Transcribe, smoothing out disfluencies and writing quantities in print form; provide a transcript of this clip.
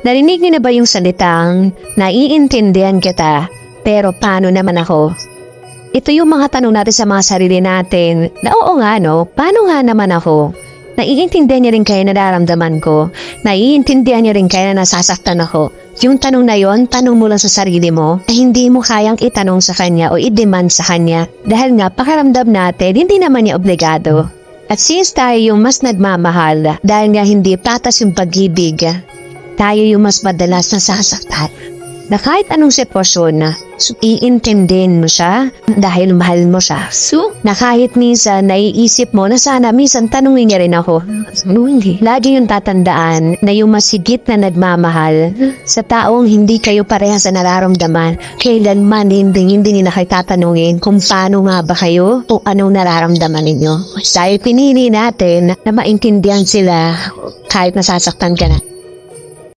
Narinig niyo na ba yung salitang, naiintindihan kita, pero paano naman ako? Ito yung mga tanong natin sa mga sarili natin, na oo nga no, paano nga naman ako? Naiintindihan niya rin kaya nararamdaman ko, naiintindihan niya rin kaya nasasaktan ako. Yung tanong na yon, tanong mo lang sa sarili mo, ay hindi mo kayang itanong sa kanya o i-demand sa kanya. Dahil nga, pakiramdam natin, hindi naman niya obligado. At since tayo yung mas nagmamahal, dahil nga hindi patas yung pag-ibig, tayo yung mas madalas nasasaktan. Na kahit anong sitwasyon, iintindihin mo siya dahil mahal mo siya. So, na kahit minsan naiisip mo na sana minsan tanungin niya rin ako. Lagi yung tatandaan na yung mas higit na nagmamahal sa taong hindi kayo parehas sa nararamdaman, kailanman hindi nila kayo tatanungin kung paano nga ba kayo o anong nararamdaman ninyo. Dahil pinili natin na maintindihan sila kahit nasasaktan ka na.